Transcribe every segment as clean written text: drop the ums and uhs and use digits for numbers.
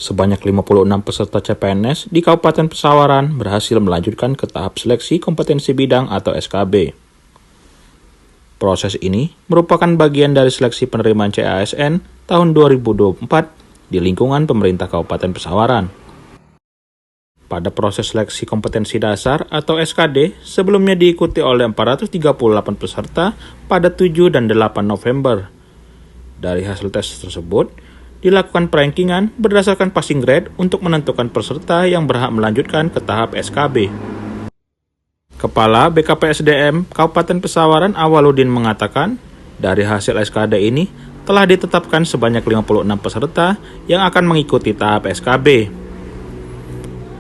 Sebanyak 56 peserta CPNS di Kabupaten Pesawaran berhasil melanjutkan ke tahap seleksi kompetensi bidang atau SKB. Proses ini merupakan bagian dari seleksi penerimaan CASN tahun 2024 di lingkungan pemerintah Kabupaten Pesawaran. Pada proses seleksi kompetensi dasar atau SKD sebelumnya diikuti oleh 438 peserta pada 7 dan 8 November. Dari hasil tes tersebut, dilakukan perankingan berdasarkan passing grade untuk menentukan peserta yang berhak melanjutkan ke tahap SKB. Kepala BKPSDM Kabupaten Pesawaran Awaludin mengatakan, dari hasil SKD ini telah ditetapkan sebanyak 56 peserta yang akan mengikuti tahap SKB.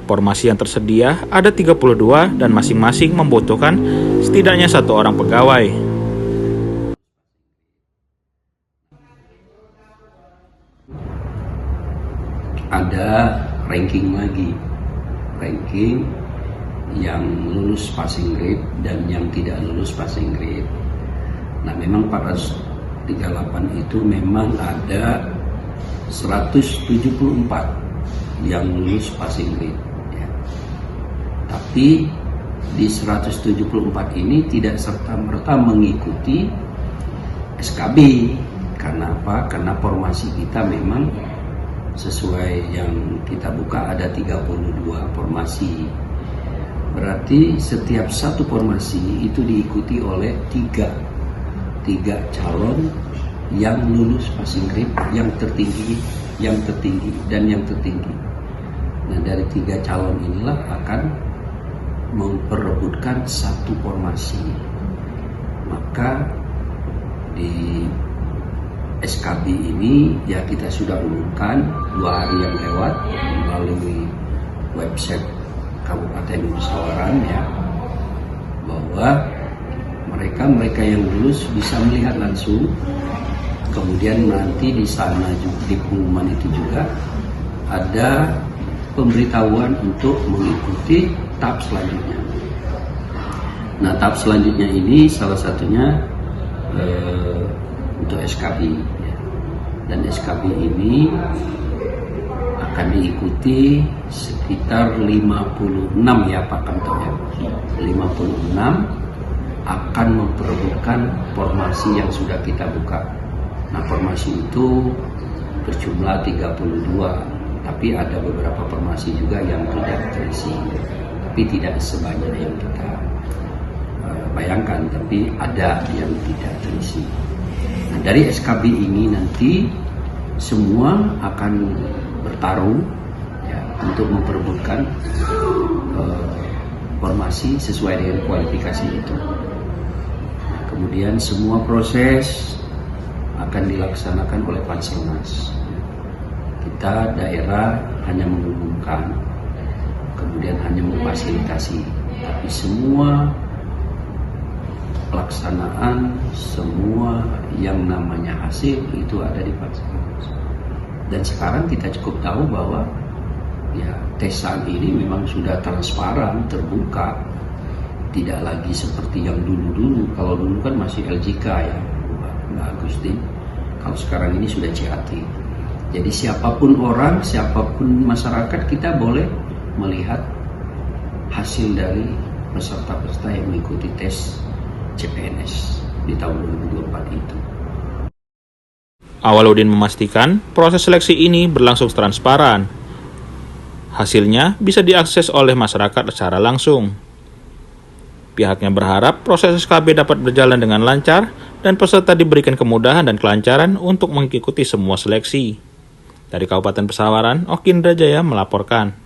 Formasi yang tersedia ada 32 dan masing-masing membutuhkan setidaknya 1 orang pegawai. Ada ranking lagi, ranking yang lulus passing grade dan yang tidak lulus passing grade. Nah, memang 438 itu memang ada 174 yang lulus passing grade. Tapi di 174 ini tidak serta-merta mengikuti SKB. Karena apa? Karena formasi kita memang sesuai yang kita buka ada 32 formasi. Berarti setiap satu formasi itu diikuti oleh tiga calon yang lulus passing grade yang tertinggi, dan yang tertinggi. Nah, dari 3 calon inilah akan memperebutkan satu formasi. Maka di SKB ini ya kita sudah umumkan 2 hari yang lewat melalui website Kabupaten Pesawaran ya, bahwa mereka yang lulus bisa melihat langsung. Kemudian nanti di sana di pengumuman itu juga ada pemberitahuan untuk mengikuti tahap selanjutnya. Nah, tahap selanjutnya ini salah satunya untuk SKB ya. Dan SKB ini akan diikuti sekitar 56 ya Pak Kantor ya. 56 akan memperebutkan formasi yang sudah kita buka. Nah, formasi itu berjumlah 32. Tapi ada beberapa formasi juga yang tidak terisi, tapi tidak sebanyak yang kita bayangkan, tapi ada yang tidak terisi. Nah, dari SKB ini nanti semua akan bertarung ya, untuk memperebutkan formasi sesuai dengan kualifikasi itu. Nah, kemudian semua proses akan dilaksanakan oleh Panselnas. Kita daerah hanya mengumumkan, kemudian hanya memfasilitasi, tapi semua pelaksanaan, semua yang namanya hasil itu ada di Panselnas. Dan sekarang kita cukup tahu bahwa ya tesan ini memang sudah transparan, terbuka, tidak lagi seperti yang dulu-dulu. Kalau dulu kan masih LJK ya, Mbak Agustin. Kalau sekarang ini sudah CAT. Jadi siapapun orang, siapapun masyarakat, kita boleh melihat hasil dari peserta-peserta yang mengikuti tes CPNS di tahun 2024 itu. Awaludin memastikan proses seleksi ini berlangsung transparan. Hasilnya bisa diakses oleh masyarakat secara langsung. Pihaknya berharap proses SKB dapat berjalan dengan lancar dan peserta diberikan kemudahan dan kelancaran untuk mengikuti semua seleksi. Dari Kabupaten Pesawaran, Okindra Jaya melaporkan.